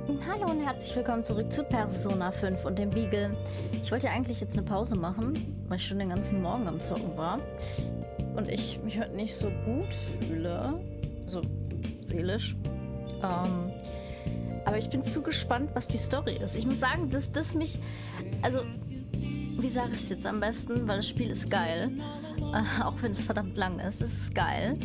Hallo und herzlich willkommen zurück zu Persona 5 und dem Beagle. Ich wollte ja eigentlich jetzt eine Pause machen, weil ich schon den ganzen Morgen am Zocken war. Und ich mich heute nicht so gut fühle. So seelisch. Aber ich bin zu gespannt, was die Story ist. Ich muss sagen, dass das mich... Also, wie sage ich es jetzt am besten? Weil das Spiel ist geil. Auch wenn es verdammt lang ist. Es ist geil.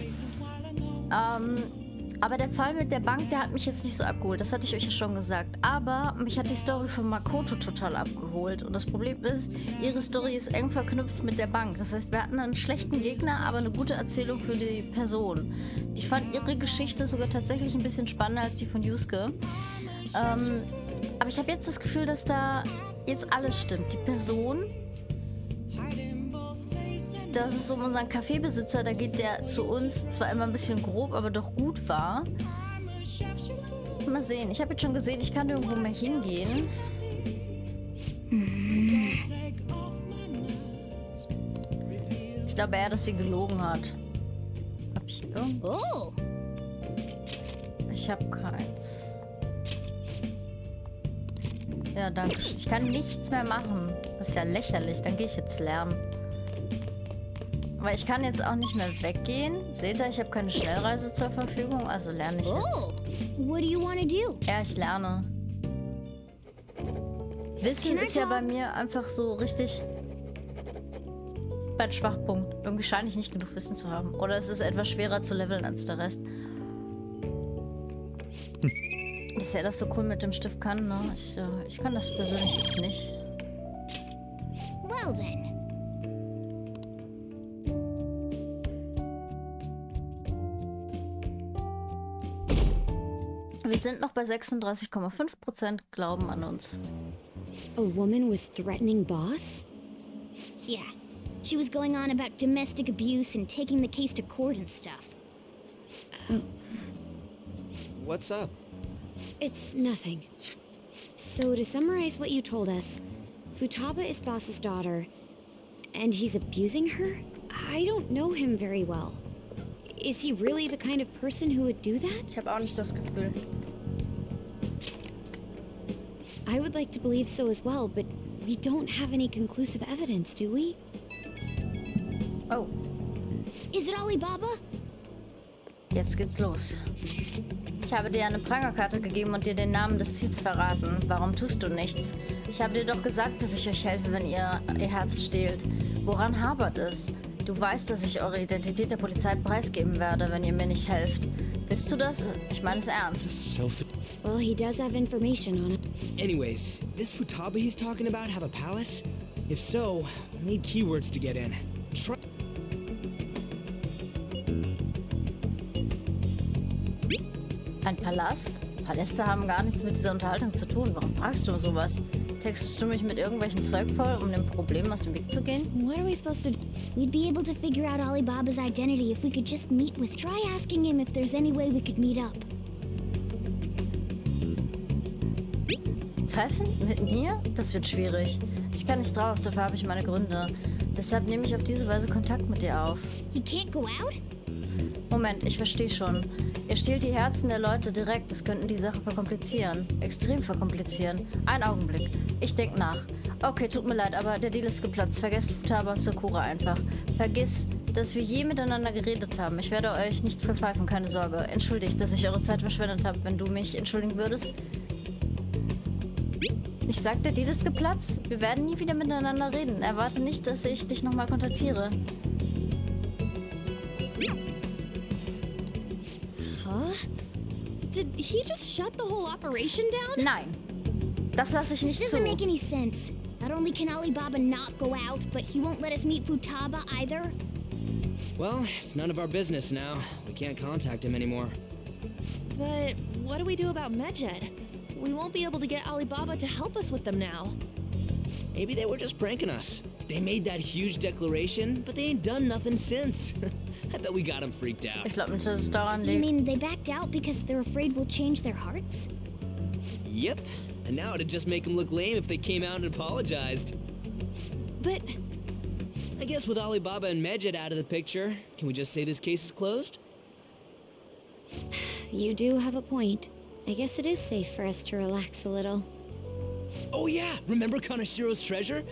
Aber der Fall mit der Bank, der hat mich jetzt nicht so abgeholt. Das hatte ich euch ja schon gesagt. Aber mich hat die Story von Makoto total abgeholt. Und das Problem ist, ihre Story ist eng verknüpft mit der Bank. Das heißt, wir hatten einen schlechten Gegner, aber eine gute Erzählung für die Person. Ich fand ihre Geschichte sogar tatsächlich ein bisschen spannender als die von Yusuke. Aber ich habe jetzt das Gefühl, dass da jetzt alles stimmt. Die Person... Das ist um unseren Kaffeebesitzer, da geht der zu uns zwar immer ein bisschen grob, aber doch gut war. Mal sehen, ich habe jetzt schon gesehen, ich kann irgendwo mehr hingehen. Ich glaube eher, dass sie gelogen hat. Hab ich irgendwo? Ich habe keins. Ja, danke schön. Ich kann nichts mehr machen. Das ist ja lächerlich, dann gehe ich jetzt lernen. Aber ich kann jetzt auch nicht mehr weggehen. Seht ihr, ich habe keine Schnellreise zur Verfügung, also lerne ich jetzt. What do you want to do? Ja, ich lerne. Wissen ist ja bei mir einfach so richtig mein Schwachpunkt. Irgendwie scheine ich nicht genug Wissen zu haben. Oder es ist etwas schwerer zu leveln als der Rest. Dass er das so cool mit dem Stift kann, ne? Ich kann das persönlich jetzt nicht. Well then. Wir sind noch bei 36,5% Glauben an uns. A woman was threatening boss? Yeah. She was going on about domestic abuse and taking the case to court and stuff. What's up? It's nothing. So to summarize what you told us, Futaba is boss's daughter, and he's abusing her? I don't know him very well. Is he really the kind of person who would do that? Ich habe auch nicht das Gefühl. I would like to believe so as well, but we don't have any conclusive evidence, do we? Oh, Is it Alibaba? jetzt geht's los. Ich habe dir eine Prangerkarte gegeben und dir den Namen des Ziels verraten. Warum tust du nichts? Ich habe dir doch gesagt, dass ich euch helfe, wenn ihr Herz stehlt. Woran hapert es? Du weißt, dass ich eure Identität der Polizei preisgeben werde, wenn ihr mir nicht helft. Willst du das? Ich meine es ernst. Well, he does have information on it. Anyways, this Futaba he's talking about have a palace? If so, we'll need keywords to get in. Ein Palast? Paläste haben gar nichts mit dieser Unterhaltung zu tun. Warum fragst du sowas? Textest du mich mit irgendwelchen Zeug voll, um dem Problem aus dem Weg zu gehen? What are we supposed to do? We'd be able to figure out Alibaba's identity if we could just meet with. Try asking him if there's any way we could meet up. Treffen? Mit mir? Das wird schwierig. Ich kann nicht raus, dafür habe ich meine Gründe. Deshalb nehme ich auf diese Weise Kontakt mit dir auf. He can't go out? Moment, ich verstehe schon. Ihr stehlt die Herzen der Leute direkt. Das könnten die Sache verkomplizieren. Extrem verkomplizieren. Ein Augenblick. Ich denke nach. Okay, tut mir leid, aber der Deal ist geplatzt. Vergesst Futaba Sakura einfach. Vergiss, dass wir je miteinander geredet haben. Ich werde euch nicht verpfeifen, keine Sorge. Entschuldigt, dass ich eure Zeit verschwendet habe. Wenn du mich entschuldigen würdest. Ich sag, der Deal ist geplatzt. Wir werden nie wieder miteinander reden. Erwarte nicht, dass ich dich nochmal kontaktiere. Huh? Did he just shut the whole operation down? Nein. Das lasse ich nicht This zu. doesn't make any sense. Not only can Alibaba not go out, but he won't let us meet Futaba either. Well, it's none of our business now. We can't contact him anymore. But what do we do about Medjed? We won't be able to get Alibaba to help us with them now. Maybe they were just pranking us. They made that huge declaration, but they ain't done nothing since. I bet we got him freaked out. Ich glaube nicht, dass es daran You liegt. mean they backed out because they're afraid we'll change their hearts? Yep. And now it'd just make them look lame if they came out and apologized. But I guess with Alibaba and Medjed out of the picture, can we just say this case is closed? You do have a point. I guess it is safe for us to relax a little. Oh yeah, remember Kanashiro's treasure?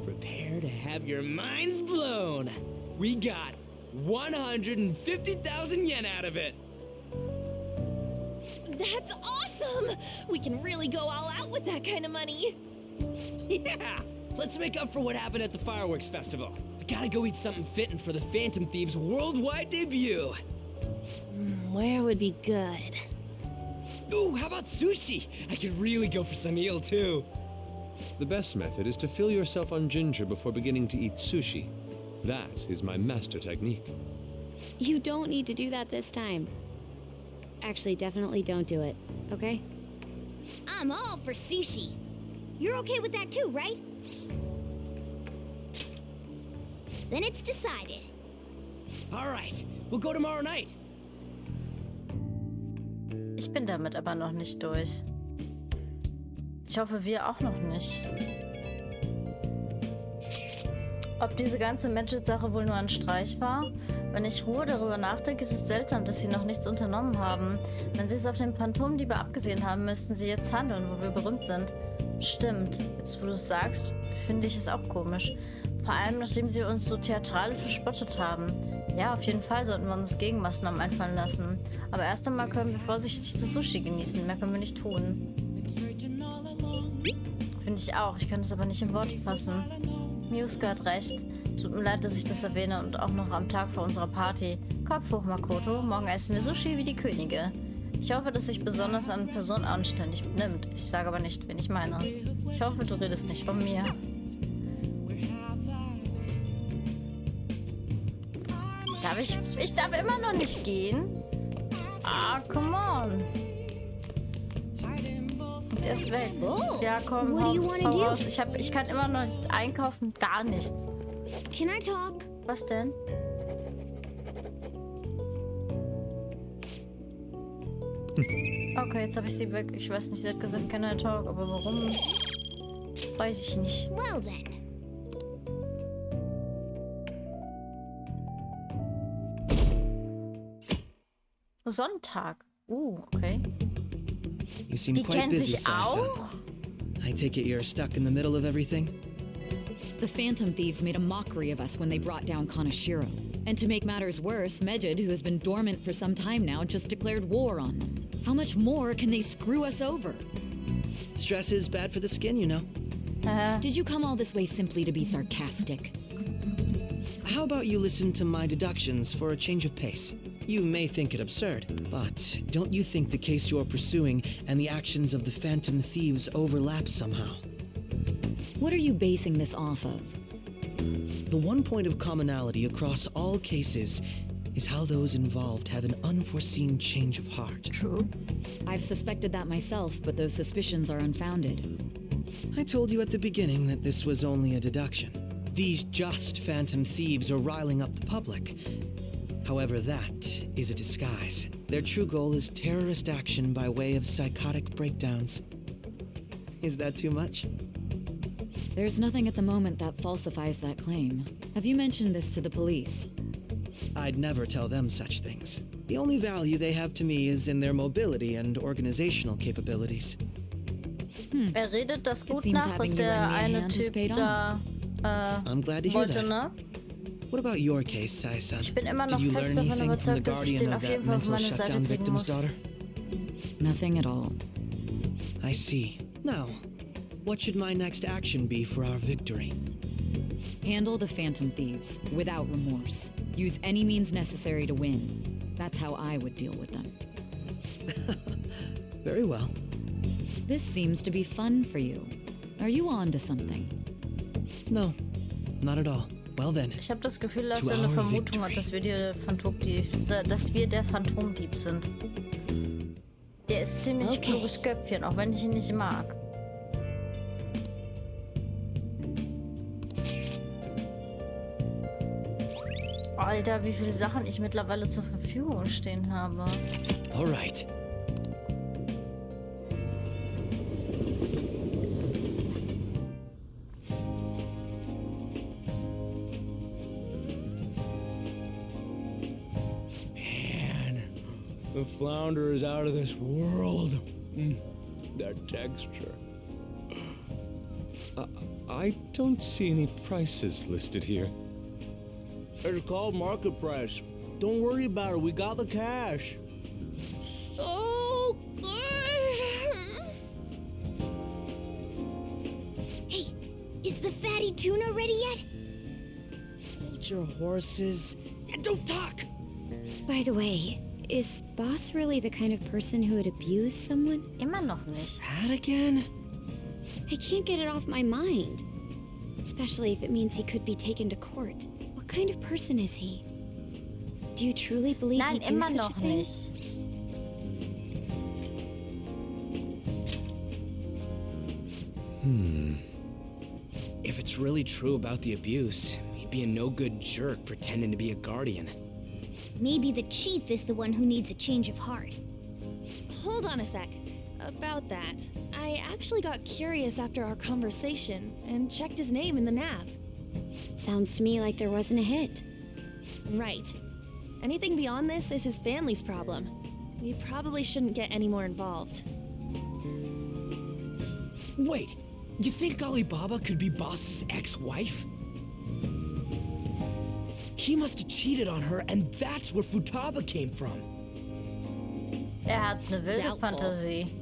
Prepare to have your minds blown. We got 150,000 yen out of it. That's awesome! We can really go all out with that kind of money. Yeah, let's make up for what happened at the fireworks festival. I gotta go eat something fitting for the Phantom Thieves' worldwide debut. Where would be good? Ooh, how about sushi? I could really go for some eel too. The best method is to fill yourself on ginger before beginning to eat sushi. That is my master technique. You don't need to do that this time. Actually, definitely don't do it, okay? I'm all for sushi. You're okay with that too, right? Then it's decided. All right, we'll go tomorrow night. Ich bin damit aber noch nicht durch. Ich hoffe, wir auch noch nicht. Ob diese ganze Magic-Sache wohl nur ein Streich war? Wenn ich Ruhe darüber nachdenke, ist es seltsam, dass sie noch nichts unternommen haben. Wenn sie es auf den Phantom Diebe abgesehen haben, müssten sie jetzt handeln, wo wir berühmt sind. Stimmt. Jetzt, wo du es sagst, finde ich es auch komisch. Vor allem, nachdem sie uns so theatralisch verspottet haben. Ja, auf jeden Fall sollten wir uns Gegenmaßnahmen einfallen lassen. Aber erst einmal können wir vorsichtig das Sushi genießen. Mehr können wir nicht tun. Finde ich auch. Ich kann es aber nicht in Worte fassen. Miuska hat recht. Tut mir leid, dass ich das erwähne und auch noch am Tag vor unserer Party. Kopf hoch, Makoto. Morgen essen wir Sushi wie die Könige. Ich hoffe, dass sich besonders eine Person anständig benimmt. Ich sage aber nicht, wen ich meine. Ich hoffe, du redest nicht von mir. Ich darf immer noch nicht gehen? Ah, come on. Er ist weg. Ja, komm, What do you wanna hau do? raus. Ich kann immer noch nicht einkaufen. Gar nichts. Can I talk? Was denn? Okay, jetzt habe ich sie weg. Ich weiß nicht, sie hat gesagt, can I talk, aber warum? Weiß ich nicht. Well then. Sonntag. Okay. You seem Die quite kennen busy, sich Sai-san. auch? I take it you're stuck in the middle of everything? The Phantom Thieves made a mockery of us when they brought down Kanashiro. And to make matters worse, Medjed, who has been dormant for some time now, just declared war on them. How much more can they screw us over? Stress is bad for the skin, you know. Did you come all this way simply to be sarcastic? How about you listen to my deductions for a change of pace? You may think it absurd, but don't you think the case you're pursuing and the actions of the Phantom Thieves overlap somehow? What are you basing this off of? The one point of commonality across all cases is how those involved have an unforeseen change of heart. True. I've suspected that myself, but those suspicions are unfounded. I told you at the beginning that this was only a deduction. These just Phantom Thieves are riling up the public. However, that is a disguise. Their true goal is terrorist action by way of psychotic breakdowns. Is that too much? There's nothing at the moment that falsifies that claim. Have you mentioned this to the police? I'd never tell them such things. The only value they have to me is in their mobility and organizational capabilities. Redet das gut seems nach, was having you der lend me a eine hand has Typ paid da I'm glad to hear wollte, that. ne? What about your case, Sai-san? Ich bin immer Did noch you fest learn davon anything from the überzeugt, dass ich guardian den of auf jeden that Fall auf mental meine Seite shutdown kriegen victim's muss. daughter? Nothing at all. I see. Now, what should my next action be for our victory? Handle the Phantom Thieves without remorse. Use any means necessary to win. That's how I would deal with them. Very well. This seems to be fun for you. Are you on to something? No, not at all. Well then, Ich habe das Gefühl, dass To er eine our Vermutung victory. hat, dass wir der Phantomdieb sind. Der ist ziemlich Okay. kluges Köpfchen, auch wenn ich ihn nicht mag. Alter, wie viele Sachen ich mittlerweile zur Verfügung stehen habe. all right. Man, the flounder is out of this world. That texture. I don't see any prices listed here. It's called market price. Don't worry about it, we got the cash. So good. Hey, is the fatty tuna ready yet? Hold your horses and don't talk! By the way, is Boss really the kind of person who would abuse someone? Immer noch nicht. That again? I can't get it off my mind. Especially if it means he could be taken to court. What kind of person is he? Do you truly believe Nein, he'd do immer such a noch thing? nicht. If it's really true about the abuse, he'd be a no-good jerk pretending to be a guardian. Maybe the chief is the one who needs a change of heart. Hold on a sec. About that, I actually got curious after our conversation and checked his name in the nav. Sounds to me like there wasn't a hit. Right. Anything beyond this is his family's problem. We probably shouldn't get any more involved. Wait, you think Alibaba could be Boss's ex-wife? He must have cheated on her, and that's where Futaba came from. Hat eine wilde Doubtful. Fantasie.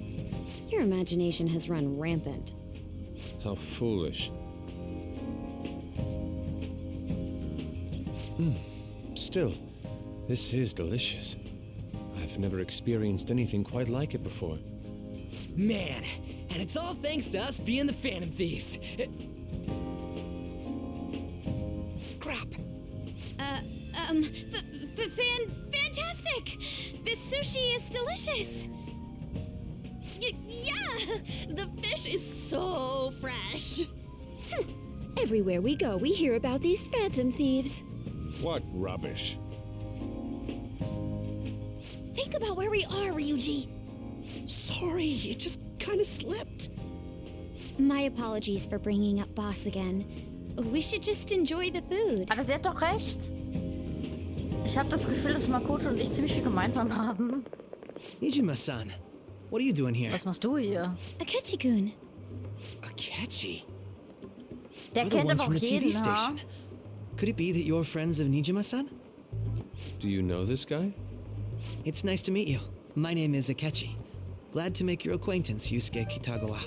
Your imagination has run rampant. How foolish. Still, this is delicious. I've never experienced anything quite like it before. Man, and it's all thanks to us being the Phantom Thieves. Crap. Fantastic! This sushi is delicious! Yeah! The fish is so fresh! Everywhere we go, we hear about these Phantom Thieves. What rubbish. Think about where we are, Ryuji! Sorry, it just kind of slipped. My apologies for bringing up Boss again. We should just enjoy the food. Aber sie hat doch recht. Ich habe das Gefühl, dass Makoto und ich ziemlich viel gemeinsam haben. Nijima-san, what are you doing here? Was machst du hier? Akechi-kun. Akechi. Der We're the kennt ones aber from auch the TV jeden, ha? station. Could it be that you're friends of Nijima-san? Do you know this guy? It's nice to meet you. My name is Akechi. Glad to make your acquaintance, Yusuke Kitagawa.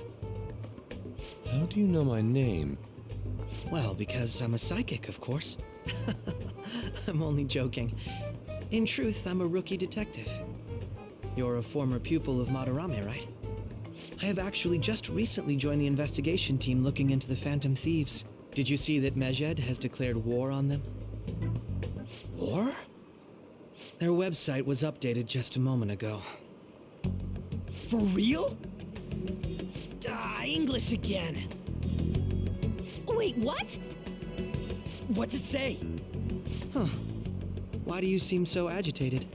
How do you know my name? Well, because I'm a psychic, of course. I'm only joking. In truth, I'm a rookie detective. You're a former pupil of Madarame, right? I have actually just recently joined the investigation team looking into the Phantom Thieves. Did you see that Medjed has declared war on them? War? Their website was updated just a moment ago. For real? English again. Wait, what? What's it say? Huh. Why do you seem so agitated?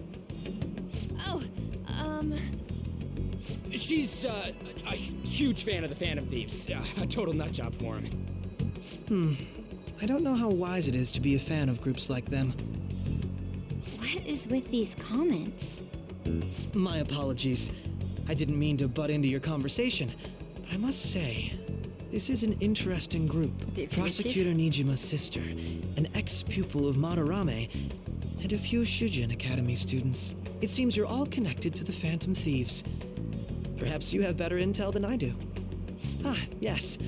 Oh, She's, a huge fan of the Phantom Thieves. A total nutjob for him. I don't know how wise it is to be a fan of groups like them. What is with these comments? My apologies. I didn't mean to butt into your conversation, but I must say, this is an interesting group. Definitiv. Prosecutor Nijima's sister, an ex-pupil of Madarame, and a few Shujin Academy students. It seems you're all connected to the Phantom Thieves. Perhaps you have better intel than I do. Ah, yes.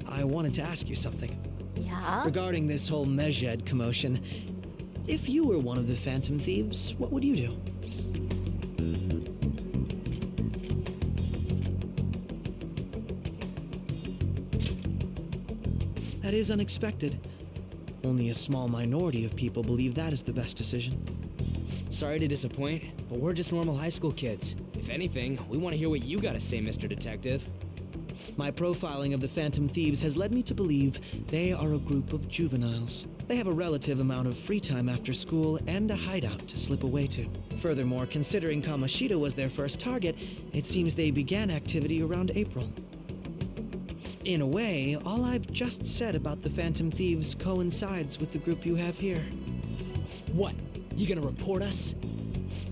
I wanted to ask you something. Ja? Regarding this whole Medjed commotion, if you were one of the Phantom Thieves, what would you do? That is unexpected. Only a small minority of people believe that is the best decision. Sorry to disappoint, but we're just normal high school kids. If anything, we want to hear what you gotta say, Mr. Detective. My profiling of the Phantom Thieves has led me to believe they are a group of juveniles. They have a relative amount of free time after school and a hideout to slip away to. Furthermore, considering Kamoshida was their first target, it seems they began activity around April. In a way, all I've just said about the Phantom Thieves coincides with the group you have here. What? You gonna report us?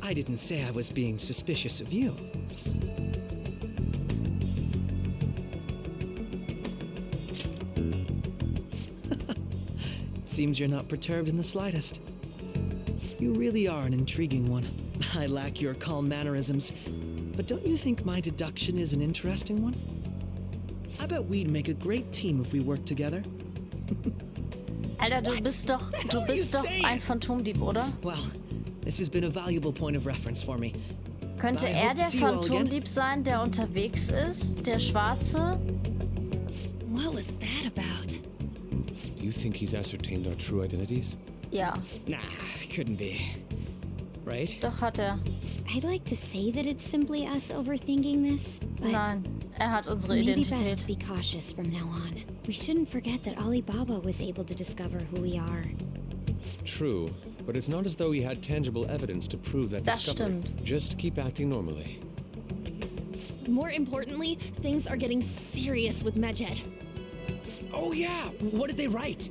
I didn't say I was being suspicious of you. seems you're not perturbed in the slightest. You really are an intriguing one. I lack your calm mannerisms, but don't you think my deduction is an interesting one? I bet we'd make a great team if we worked together. Alter, du bist doch ein Phantom Dieb, oder? Well, this has been a valuable point of reference for me. Könnte I er hope to der see you all Phantom again. Dieb sein, der unterwegs ist? Der Schwarze? What was that about? Do you think he's ascertained our true identities? Ja, Nah, couldn't be. Right? doch hat er. I'd like to say that it's simply us overthinking this, but Nein, er hat unsere maybe Identität. best to be cautious from now on. We shouldn't forget that Alibaba was able to discover who we are. True, but it's not as though he had tangible evidence to prove that Das discovery. stimmt. Just keep acting normally. More importantly, things are getting serious with Medjed. Oh yeah, what did they write?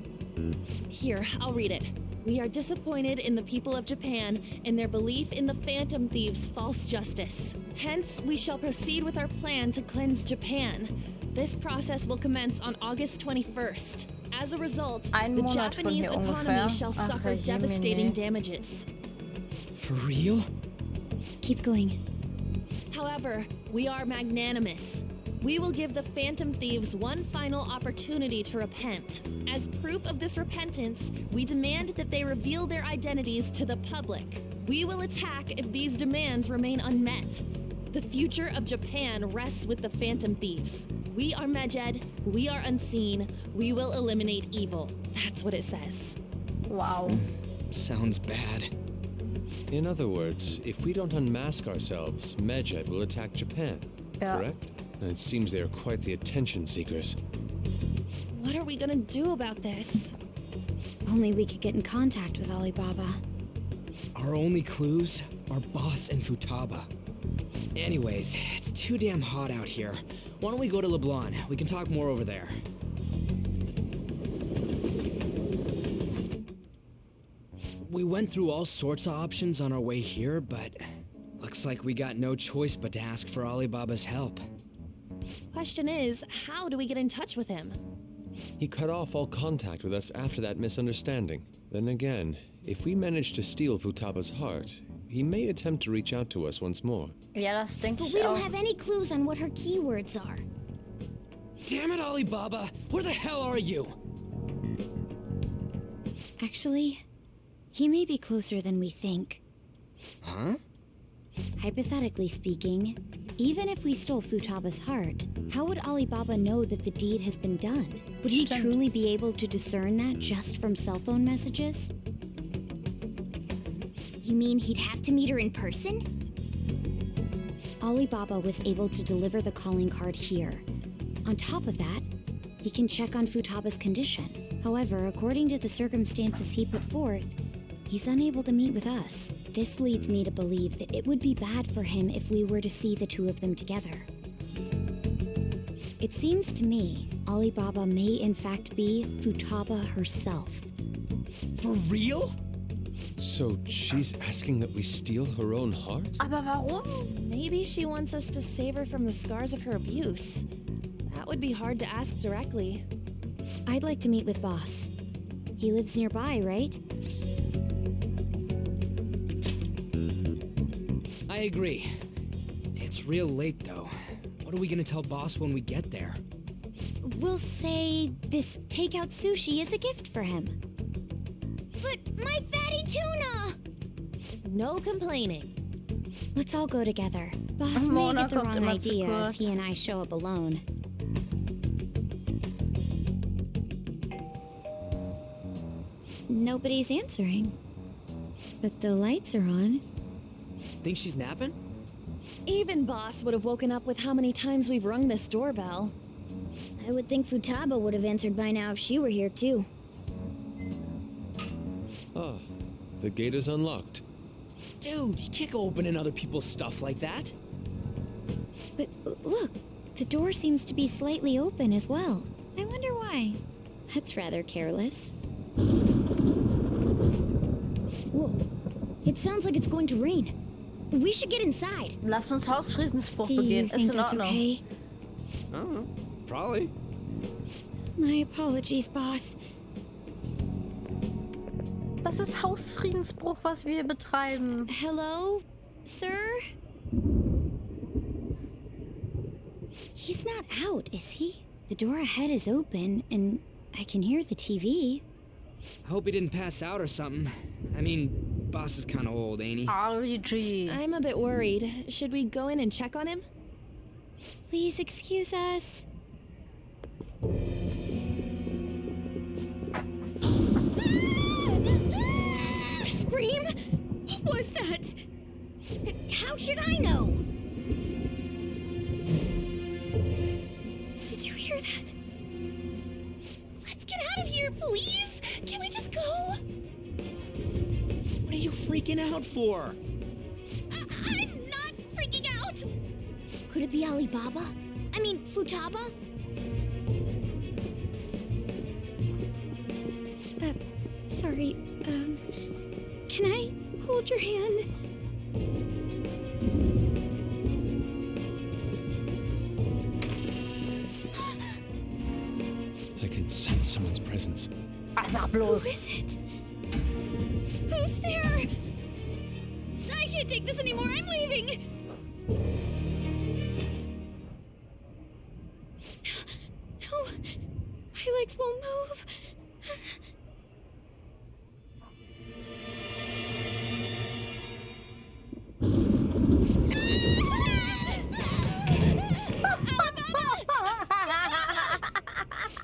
Here, I'll read it. We are disappointed in the people of Japan in their belief in the Phantom Thieves' false justice. Hence, we shall proceed with our plan to cleanse Japan. This process will commence on August 21st. As a result, Ein the Monat von Japanese hier economy ungefähr. shall Ach, suffer Jemine. devastating damages. For real? Keep going. However, we are magnanimous. We will give the Phantom Thieves one final opportunity to repent. As proof of this repentance, we demand that they reveal their identities to the public. We will attack if these demands remain unmet. The future of Japan rests with the Phantom Thieves. We are Medjed, we are unseen, we will eliminate evil. That's what it says. Wow. Sounds bad. In other words, if we don't unmask ourselves, Medjed will attack Japan. Ja. Correct? And it seems they are quite the attention seekers. What are we gonna do about this? Only we could get in contact with Alibaba. Our only clues are Boss and Futaba. Anyways, it's too damn hot out here. Why don't we go to Leblon? We can talk more over there. We went through all sorts of options on our way here, but looks like we got no choice but to ask for Alibaba's help. Question is, how do we get in touch with him? He cut off all contact with us after that misunderstanding. Then again, if we manage to steal Futaba's heart, he may attempt to reach out to us once more. Ja, das denke But ich we don't auch. have any clues on what her keywords are. Damn it, Alibaba! Where the hell are you? Actually, he may be closer than we think. Huh? Hypothetically speaking, even if we stole Futaba's heart, how would Alibaba know that the deed has been done? Would he Stimmt. truly be able to discern that just from cell phone messages? You mean he'd have to meet her in person? Alibaba was able to deliver the calling card here. On top of that, he can check on Futaba's condition. However, according to the circumstances he put forth, he's unable to meet with us. This leads me to believe that it would be bad for him if we were to see the two of them together. It seems to me Alibaba may in fact be Futaba herself. For real? So she's asking that we steal her own heart? Aber warum? Maybe she wants us to save her from the scars of her abuse. That would be hard to ask directly. I'd like to meet with Boss. He lives nearby, right? I agree. It's real late though. What are we gonna tell Boss when we get there? We'll say this takeout sushi is a gift for him. But my fatty tuna! No complaining. Let's all go together. Boss may Mona get the kommt wrong immer zu idea if kurz. he and I show up alone. Nobody's answering. But the lights are on. Think she's napping? Even Boss would have woken up with how many times we've rung this doorbell. I would think Futaba would have answered by now if she were here too. Ah, the gate is unlocked. Dude, you can't go opening other people's stuff like that. But look, the door seems to be slightly open as well. I wonder why. That's rather careless. Whoa. It sounds like it's going to rain. We should get inside. Lass uns Hausfriedensbruch Do you begehen. think Ist in that's Ordnung. okay? I don't know. Probably. My apologies, boss. Das ist Hausfriedensbruch, was wir betreiben. Hello, sir? He's not out, is he? The door ahead is open, and I can hear the TV. I hope he didn't pass out or something. I mean, boss is kind of old, ain't he? RG. I'm a bit worried. Should we go in and check on him? Please excuse us. Scream? What was that? How should I know? Did you hear that? Let's get out of here, please! Can we just go? What are you freaking out for? I'm not freaking out! Could it be Alibaba? I mean, Futaba? Sorry, can I hold your hand? I can sense someone's presence. Ach, na Who bloß. is it? Who's there? I can't take this anymore, I'm leaving! No, my legs won't move.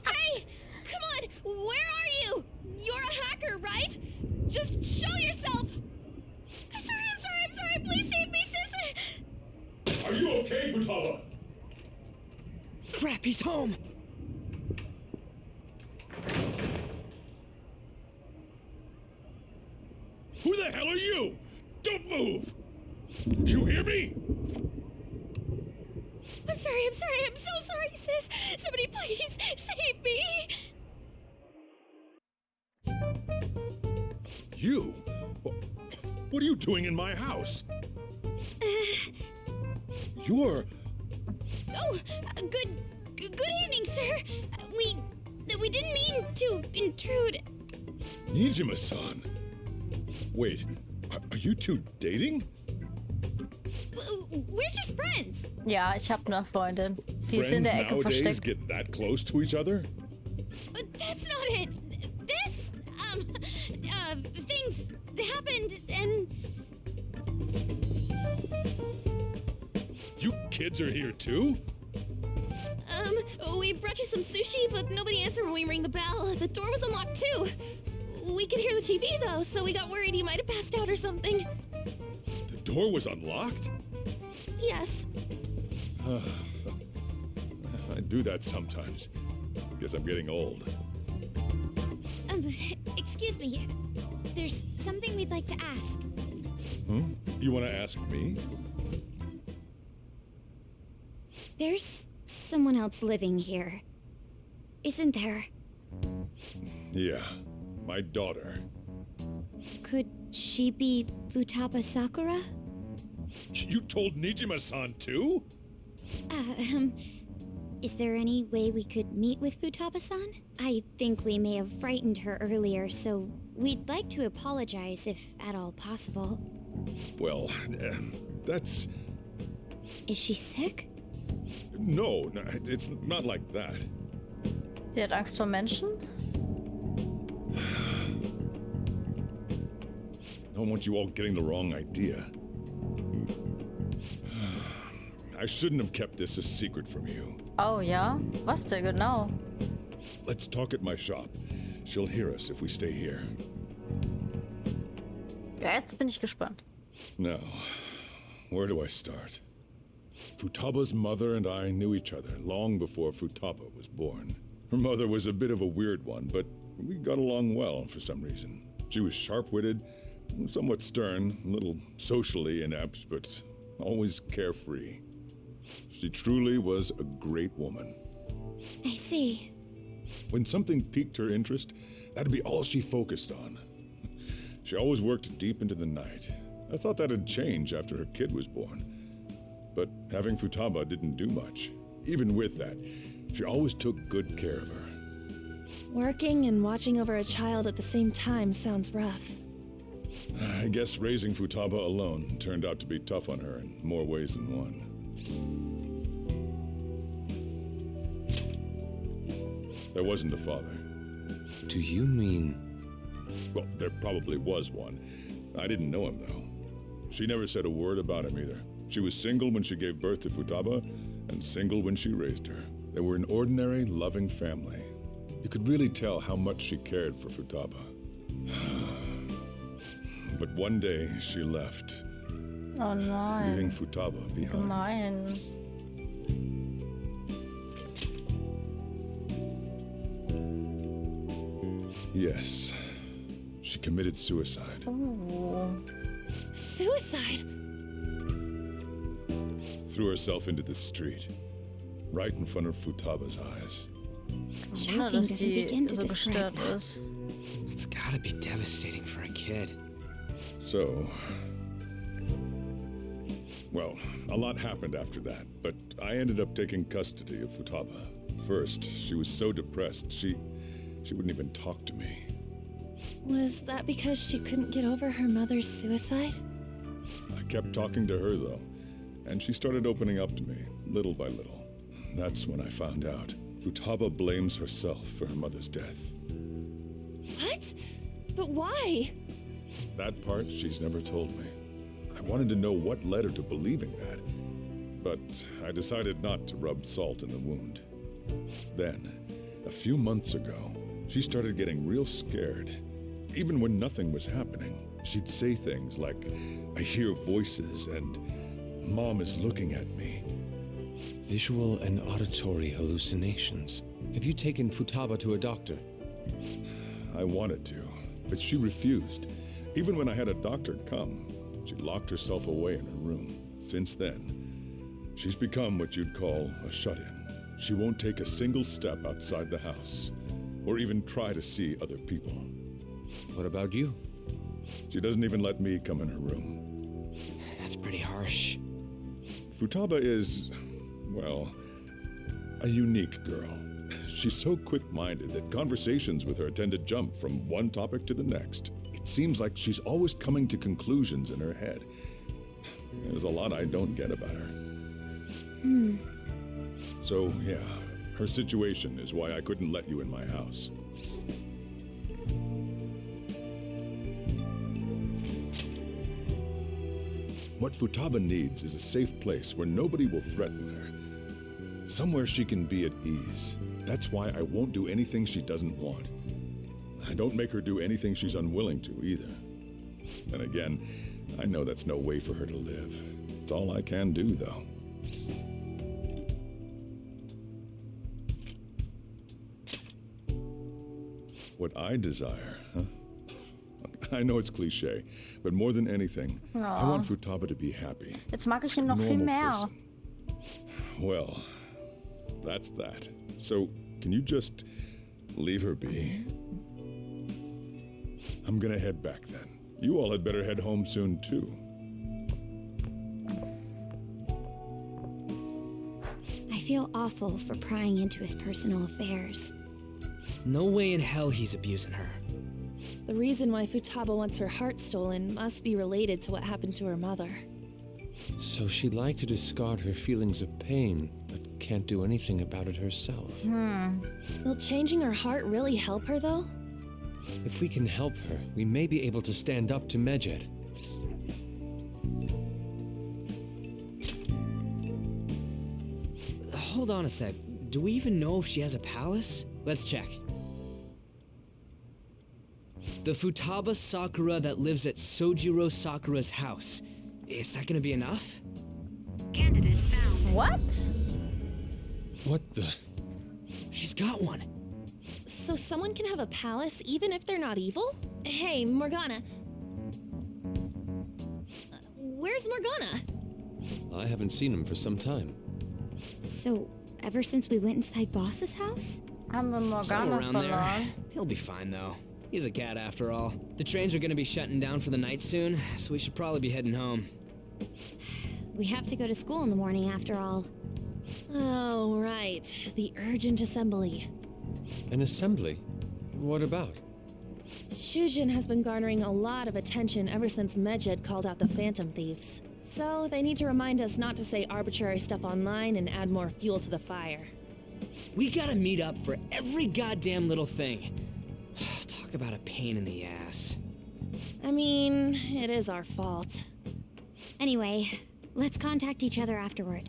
Hey! Come on! Where are you? You're a hacker, right? Just show yourself! I'm sorry, please save me, sis! Are you okay, Futaba? Crap, he's home! Who the hell are you? Don't move! You hear me? I'm so sorry, sis! Somebody please save me! You? What are you doing in my house? You're... Oh, good evening, sir. We didn't mean to intrude. Nijima-san. Wait, are you two dating? We're just friends. Ja, ich habe eine Freundin. Die ist in Friends der Ecke nowadays versteckt. get that close to each other? But that's not it. This, things happened and... You kids are here too? We brought you some sushi, but nobody answered when we rang the bell. The door was unlocked too. We could hear the TV though, so we got worried you might have passed out or something. The door was unlocked? Yes. I do that sometimes. Guess I'm getting old. Excuse me. There's something we'd like to ask. Hmm? You want to ask me? There's someone else living here, isn't there? Yeah, my daughter. Could she be Futaba Sakura? You told Nijima-san too? Is there any way we could meet with Futaba-san? I think we may have frightened her earlier, so we'd like to apologize if at all possible. Well, that's... Is she sick? No, it's not like that. Sie hat Angst vor Menschen? I don't want you all getting the wrong idea. I shouldn't have kept this a secret from you. Oh ja? Was denn genau? Let's talk at my shop. She'll hear us if we stay here. Ja, jetzt bin ich gespannt. Now, where do I start? Futaba's mother and I knew each other long before Futaba was born. Her mother was a bit of a weird one, but we got along well for some reason. She was sharp-witted, somewhat stern, a little socially inept, but always carefree. She truly was a great woman. I see. When something piqued her interest, that'd be all she focused on. She always worked deep into the night. I thought that'd change after her kid was born. But having Futaba didn't do much. Even with that, she always took good care of her. Working and watching over a child at the same time sounds rough. I guess raising Futaba alone turned out to be tough on her in more ways than one. There wasn't a father. Do you mean... Well, there probably was one. I didn't know him, though. She never said a word about him either. She was single when she gave birth to Futaba, and single when she raised her. They were an ordinary, loving family. You could really tell how much she cared for Futaba. But one day, she left, Oh leaving nein. Futaba behind. Gemein. Yes, she committed suicide. Oh. Suicide? Threw herself into the street, right in front of Futaba's eyes. Wunder, Shocking dass doesn't die begin to so describe gestört that. ist. It's gotta be devastating for a kid. So, well, a lot happened after that, but I ended up taking custody of Futaba. First, she was so depressed, she wouldn't even talk to me. Was that because she couldn't get over her mother's suicide? I kept talking to her, though, and she started opening up to me, little by little. That's when I found out. Futaba blames herself for her mother's death. What? But why? That part she's never told me. I wanted to know what led her to believing that, but I decided not to rub salt in the wound. Then, a few months ago, she started getting real scared. Even when nothing was happening, she'd say things like, "I hear voices," and "Mom is looking at me." Visual and auditory hallucinations. Have you taken Futaba to a doctor? I wanted to, but she refused. Even when I had a doctor come, she locked herself away in her room. Since then, she's become what you'd call a shut-in. She won't take a single step outside the house, or even try to see other people. What about you? She doesn't even let me come in her room. That's pretty harsh. Futaba is, well, a unique girl. She's so quick-minded that conversations with her tend to jump from one topic to the next. It seems like she's always coming to conclusions in her head. There's a lot I don't get about her. So, yeah, her situation is why I couldn't let you in my house. What Futaba needs is a safe place where nobody will threaten her. Somewhere she can be at ease. That's why I won't do anything she doesn't want. I don't make her do anything she's unwilling to, either. Then again, I know that's no way for her to live. It's all I can do, though. What I desire, huh? I know it's cliche, but more than anything, I want Futaba to be happy. Jetzt mag ich ihn noch viel Normal mehr. person. Well, that's that. So, can you just leave her be? I'm gonna head back then. You all had better head home soon, too. I feel awful for prying into his personal affairs. No way in hell he's abusing her. The reason why Futaba wants her heart stolen must be related to what happened to her mother. So she'd like to discard her feelings of pain, but can't do anything about it herself. Will changing her heart really help her, though? If we can help her, we may be able to stand up to Medjed. Hold on a sec. Do we even know if she has a palace? Let's check. The Futaba Sakura that lives at Sojiro Sakura's house. Is that gonna be enough? Candidate found. What? What the? She's got one. So someone can have a palace even if they're not evil? Hey, Morgana. Where's Morgana? I haven't seen him for some time. So, ever since we went inside Boss's house? Haben wir Somewhere Morgana around there. verloren? He'll be fine though. He's a cat after all. The trains are gonna be shutting down for the night soon, so we should probably be heading home. We have to go to school in the morning after all. Oh, right. The urgent assembly. An assembly? What about? Shujin has been garnering a lot of attention ever since Medjed called out the Phantom Thieves. So they need to remind us not to say arbitrary stuff online and add more fuel to the fire. We gotta meet up for every goddamn little thing. Talk about a pain in the ass. I mean, it is our fault. Anyway, let's contact each other afterward.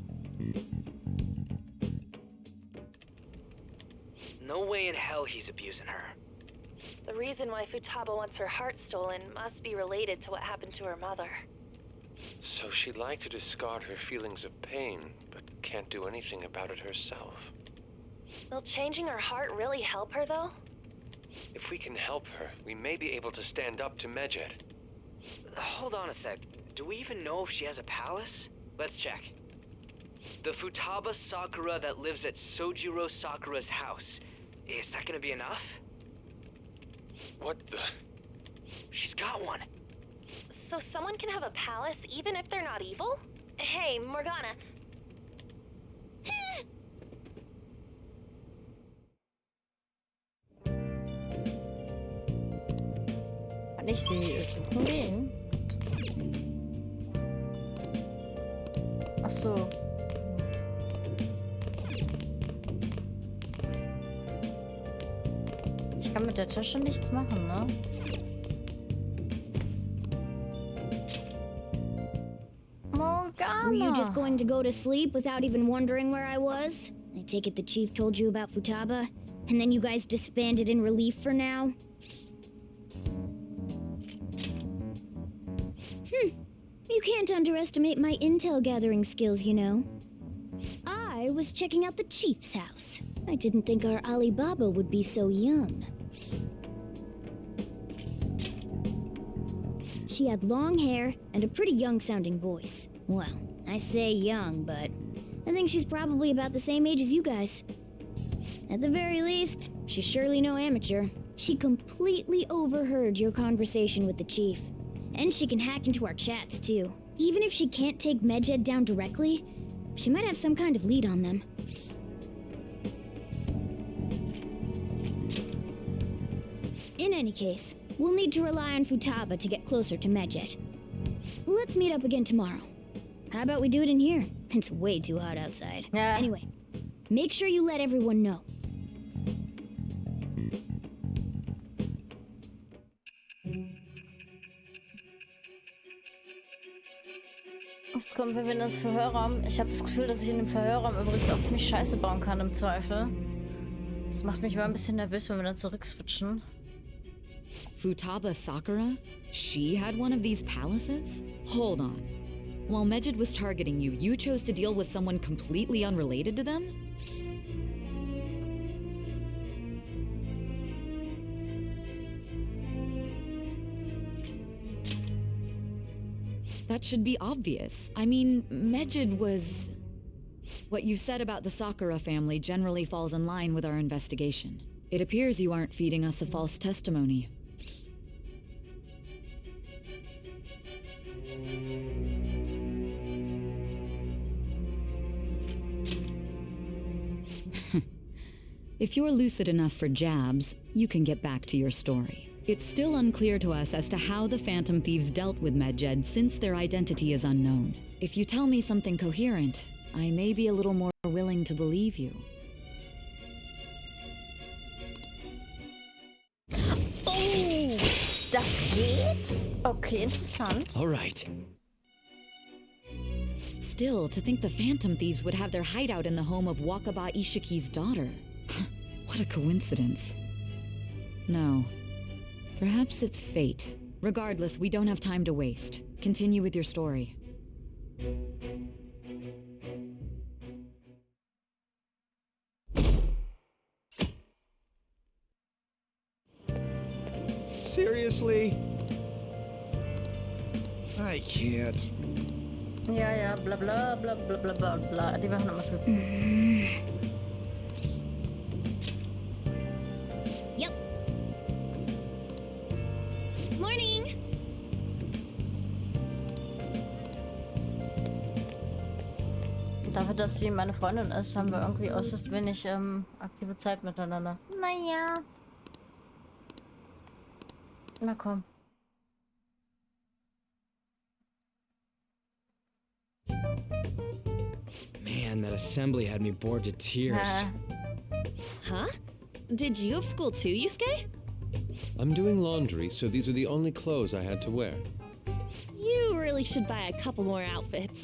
No way in hell he's abusing her. The reason why Futaba wants her heart stolen must be related to what happened to her mother. So she'd like to discard her feelings of pain, but can't do anything about it herself. Will changing her heart really help her, though? If we can help her, we may be able to stand up to Medjed. Hold on a sec. Do we even know if she has a palace? Let's check. The Futaba Sakura that lives at Sojiro Sakura's house. Is that gonna be enough? What the? She's got one. So someone can have a palace even if they're not evil? Hey, Morgana. Kann ich sie suchen gehen? Ach so. Ich kann mit der Tasche nichts machen, ne? Morgana! Were you just going to go to sleep without even wondering where I was? I take it the chief told you about Futaba, and then you guys disbanded in relief for now? You can't underestimate my intel gathering skills, you know. I was checking out the chief's house. I didn't think our Alibaba would be so young. She had long hair and a pretty young-sounding voice. Well, I say young, but I think she's probably about the same age as you guys. At the very least, she's surely no amateur. She completely overheard your conversation with the chief. And she can hack into our chats, too. Even if she can't take Medjed down directly, she might have some kind of lead on them. In any case, we'll need to rely on Futaba to get closer to Medjed. Let's meet up again tomorrow. How about we do it in here? It's way too hot outside. Yeah. Anyway, make sure you let everyone know. Jetzt kommen wir wieder ins Verhörraum. Ich habe das Gefühl, dass ich in dem Verhörraum übrigens auch ziemlich Scheiße bauen kann, im Zweifel. Das macht mich immer ein bisschen nervös, wenn wir dann zurückswitchen. Futaba Sakura? She had one of these palaces? Hold on. While Medjed was targeting you, you chose to deal with someone completely unrelated to them? That should be obvious. I mean, Medjed was... What you said about the Sakura family generally falls in line with our investigation. It appears you aren't feeding us a false testimony. If you're lucid enough for jabs, you can get back to your story. It's still unclear to us as to how the Phantom Thieves dealt with Medjed since their identity is unknown. If you tell me something coherent, I may be a little more willing to believe you. Oh, das geht? Okay, interessant. All right. Still, to think the Phantom Thieves would have their hideout in the home of Wakaba Ishiki's daughter. What a coincidence. No. Perhaps it's fate. Regardless, we don't have time to waste. Continue with your story. Seriously? I can't. Ja, bla bla bla bla bla bla bla. Die machen immer für... Yep. Morning! Dafür, dass sie meine Freundin ist, haben wir irgendwie äußerst wenig aktive Zeit miteinander. Naja. Na komm. Man, that assembly had me bored to tears. Huh? Did you have school too, Yusuke? I'm doing laundry, so these are the only clothes I had to wear. You really should buy a couple more outfits.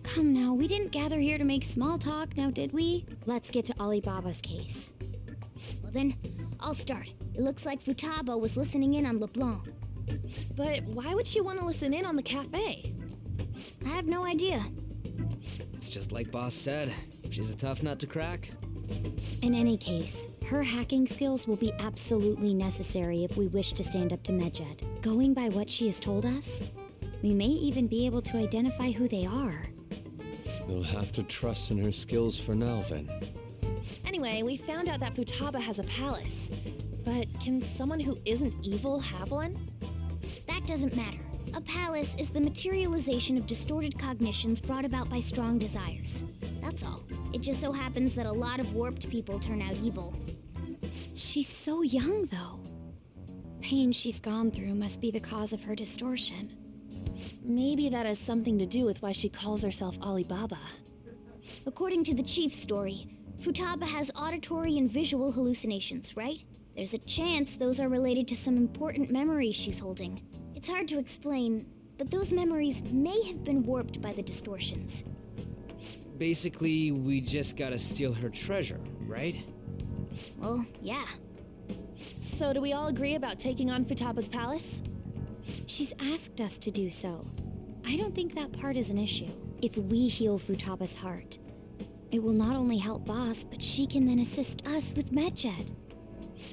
Come now, we didn't gather here to make small talk, now did we? Let's get to Alibaba's case. Well then, I'll start. It looks like Futaba was listening in on LeBlanc. But why would she want to listen in on the cafe? I have no idea. It's just like Boss said. She's a tough nut to crack. In any case, her hacking skills will be absolutely necessary if we wish to stand up to Medjed. Going by what she has told us, we may even be able to identify who they are. We'll have to trust in her skills for now, then. Anyway, we found out that Futaba has a palace. But can someone who isn't evil have one? That doesn't matter. A palace is the materialization of distorted cognitions brought about by strong desires. That's all. It just so happens that a lot of warped people turn out evil. She's so young, though. Pain she's gone through must be the cause of her distortion. Maybe that has something to do with why she calls herself Alibaba. According to the chief's story, Futaba has auditory and visual hallucinations, right? There's a chance those are related to some important memories she's holding. It's hard to explain, but those memories may have been warped by the distortions. Basically, we just gotta steal her treasure, right? Well, yeah. So do we all agree about taking on Futaba's palace? She's asked us to do so. I don't think that part is an issue. If we heal Futaba's heart, it will not only help Boss, but she can then assist us with Medjed.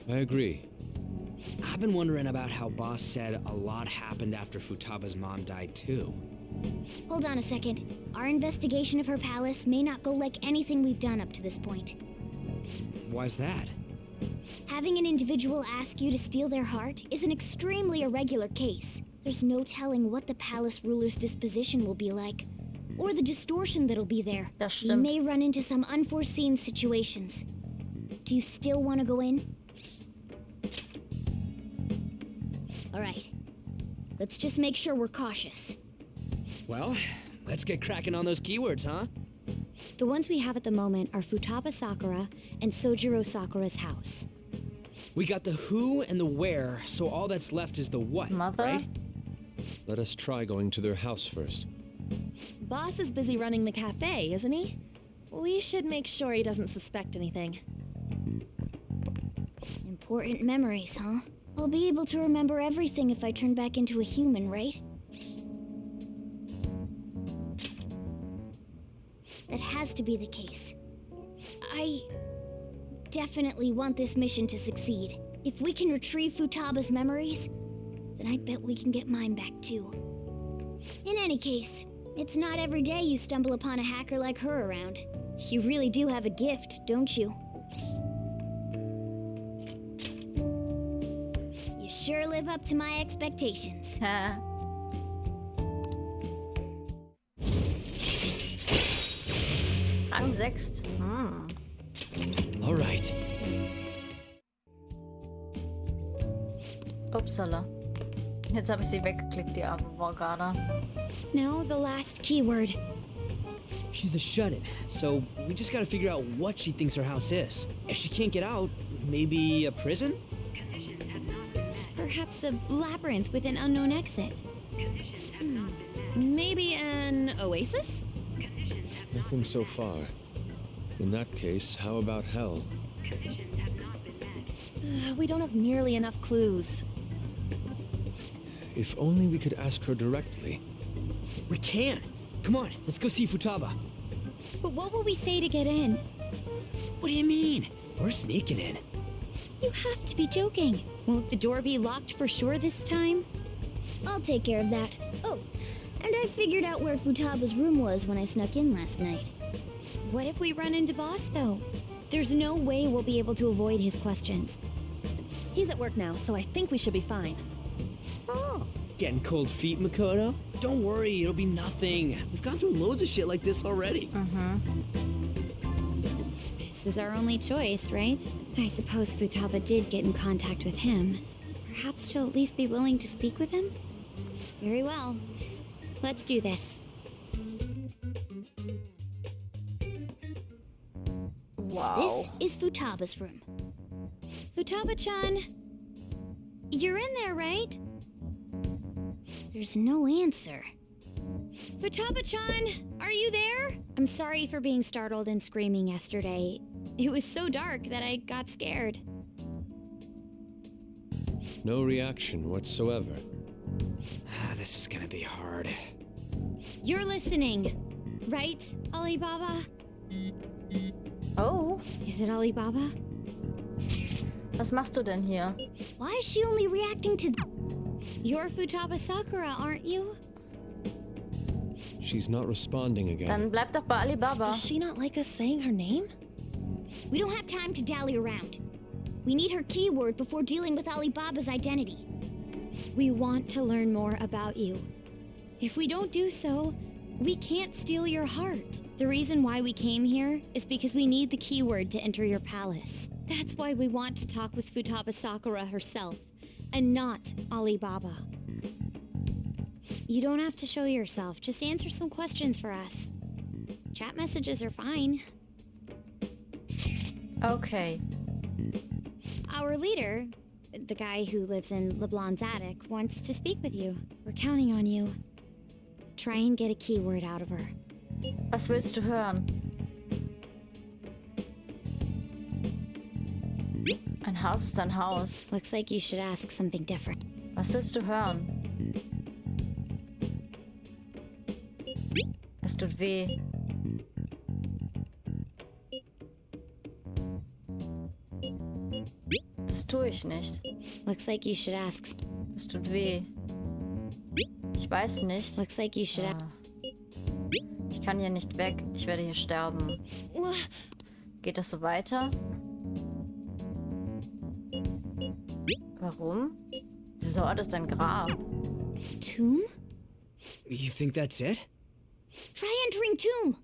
I agree. I've been wondering about how Boss said a lot happened after Futaba's mom died too. Hold on a second. Our investigation of her palace may not go like anything we've done up to this point. Why's that? Having an individual ask you to steal their heart is an extremely irregular case. There's no telling what the palace ruler's disposition will be like, or the distortion that'll be there. Das You stimmt. may run into some unforeseen situations. Do you still want to go in? Alright. Let's just make sure we're cautious. Well, let's get cracking on those keywords, huh? The ones we have at the moment are Futaba Sakura and Sojiro Sakura's house. We got the who and the where, so all that's left is the what, Mother? right? Let us try going to their house first. Boss is busy running the cafe, isn't he? We should make sure he doesn't suspect anything. Important memories, huh? I'll be able to remember everything if I turn back into a human, right? That has to be the case. I definitely want this mission to succeed. If we can retrieve Futaba's memories, then I bet we can get mine back too. In any case, it's not every day you stumble upon a hacker like her around. You really do have a gift, don't you? You sure live up to my expectations. Ha. Rang 6. All right. Upsala. Jetzt habe ich sie weggeklickt, die arme Morgana. Now the last keyword. She's a shut-in, so we just gotta figure out what she thinks her house is. If she can't get out, maybe a prison? Perhaps a labyrinth with an unknown exit. Maybe an oasis? Nothing so far. In that case, how about hell? We don't have nearly enough clues. If only we could ask her directly. We can! Come on, let's go see Futaba. But what will we say to get in? What do you mean? We're sneaking in. You have to be joking. Won't the door be locked for sure this time? I'll take care of that. Oh, and I figured out where Futaba's room was when I snuck in last night. What if we run into Boss, though? There's no way we'll be able to avoid his questions. He's at work now, so I think we should be fine. Oh, Getting cold feet, Makoto? Don't worry, it'll be nothing. We've gone through loads of shit like this already. This is our only choice, right? I suppose Futaba did get in contact with him. Perhaps she'll at least be willing to speak with him? Very well. Let's do this. Wow. This is Futaba's room. Futaba-chan! You're in there, right? There's no answer. Futaba-chan! Are you there? I'm sorry for being startled and screaming yesterday. It was so dark that I got scared. No reaction whatsoever. This is gonna be hard. You're listening, right, Alibaba? Oh, Is it Alibaba? was machst du denn hier? Why is she only reacting to You're Futaba Sakura, aren't you? She's not responding again. Dann bleib doch bei Alibaba. Does she not like us saying her name? We don't have time to dally around. We need her keyword before dealing with Alibaba's identity. We want to learn more about you. If we don't do so, we can't steal your heart. The reason why we came here is because we need the keyword to enter your palace. That's why we want to talk with Futaba Sakura herself, and not Alibaba. You don't have to show yourself, just answer some questions for us. Chat messages are fine. Okay. Our leader, the guy who lives in LeBlanc's attic, wants to speak with you. We're counting on you. Try and get a keyword out of her. Was willst du hören? Ein Haus ist ein Haus. Looks like you should ask something different. Was willst du hören? Es tut weh. Das tue ich nicht. Looks like you should ask. Es tut weh. Ich weiß nicht. Looks like you should Ah. Ich kann hier nicht weg. Ich werde hier sterben. Geht das so weiter? Warum? Dieser Ort ist ein Grab. tomb? You think that's it? Try entering tomb.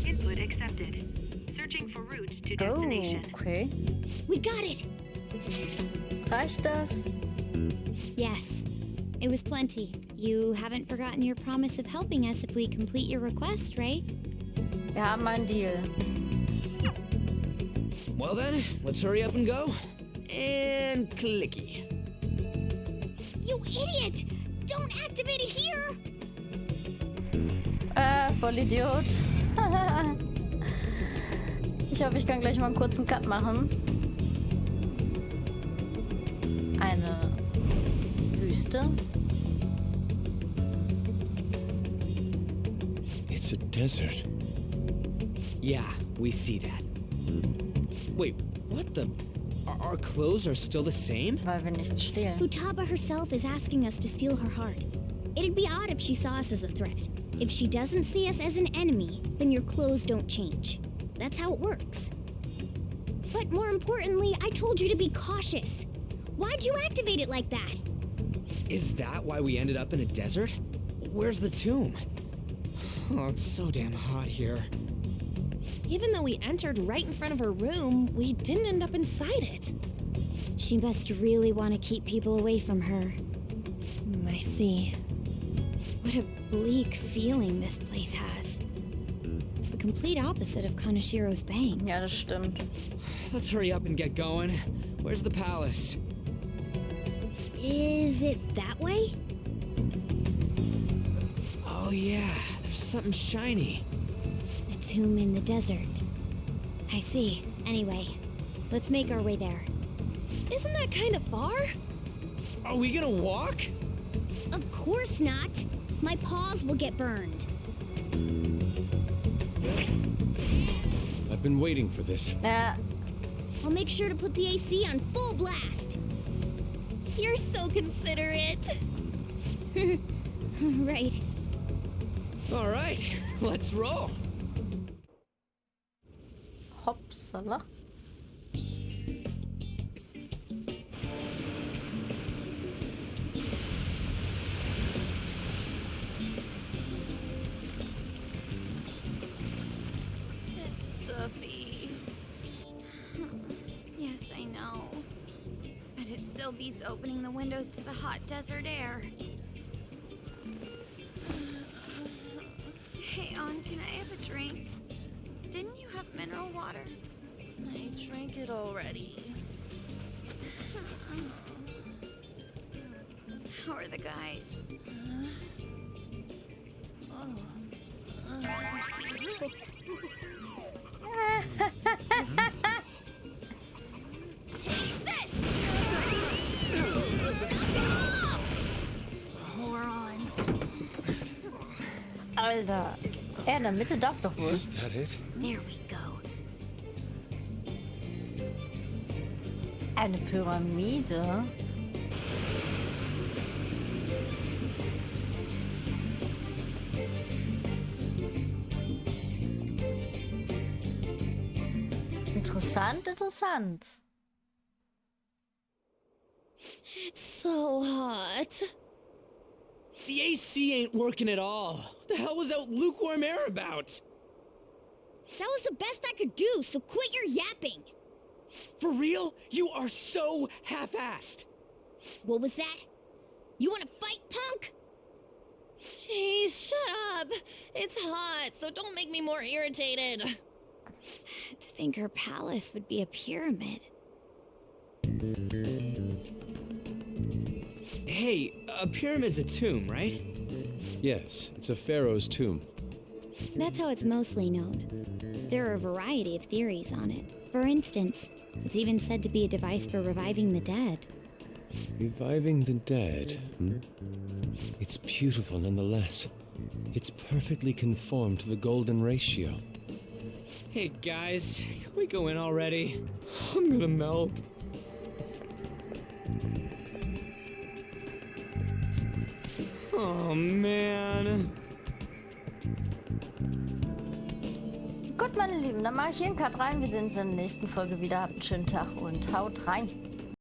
Input accepted. Searching for route to Oh, destination. okay. We got it. Reicht das? Yes. It was plenty. You haven't forgotten your promise of helping us if we complete your request, right? Wir haben einen Deal. Well then, let's hurry up and go. And clicky. You idiot! Don't activate it here! Vollidiot. Ich hoffe, ich kann gleich mal einen kurzen Cut machen. Eine Wüste. It's a desert. Yeah, we see that. Wait, what the? Our clothes are still the same? Weil wir nichts stehlen. Futaba herself is asking us to steal her heart. It'd be odd if she saw us as a threat. If she doesn't see us as an enemy, then your clothes don't change. That's how it works. But more importantly, I told you to be cautious. Why'd you activate it like that? Is that why we ended up in a desert? Where's the tomb? Oh, it's so damn hot here. Even though we entered right in front of her room, we didn't end up inside it. She must really want to keep people away from her. I see. What a bleak feeling this place has. It's the complete opposite of Kanashiro's bang. Ja, das stimmt. Let's hurry up and get going. Where's the palace? Is it that way? Oh yeah, there's something shiny. A tomb in the desert. I see. Anyway, let's make our way there. Isn't that kind of far? Are we gonna walk? Of course not. My paws will get burned. I've been waiting for this. Ja, I'll make sure to put the AC on full blast. You're so considerate. Right. All right, let's roll. hoppsala. still beats opening the windows to the hot desert air. Hey, On, can I have a drink? Didn't you have mineral water? I drank it already. How are the guys? Take this! Morons. Alter. Er in der Mitte darf doch wohl. Is that it? There we go. Eine Pyramide? Interessant, interessant. It's so hot. The AC ain't working at all. What the hell was that lukewarm air about? That was the best I could do, so quit your yapping. For real? You are so half-assed. What was that? You want to fight, punk? Jeez, shut up. It's hot, so don't make me more irritated. To think her palace would be a pyramid. Hey, a pyramid's a tomb, right? Yes, it's a pharaoh's tomb. That's how it's mostly known. There are a variety of theories on it. For instance, it's even said to be a device for reviving the dead. Reviving the dead, It's beautiful nonetheless. It's perfectly conformed to the golden ratio. Hey guys, can we go in already? I'm gonna melt. Oh man. Gut, meine Lieben, dann mache ich hier einen Cut rein. Wir sehen uns in der nächsten Folge wieder. Habt einen schönen Tag und haut rein.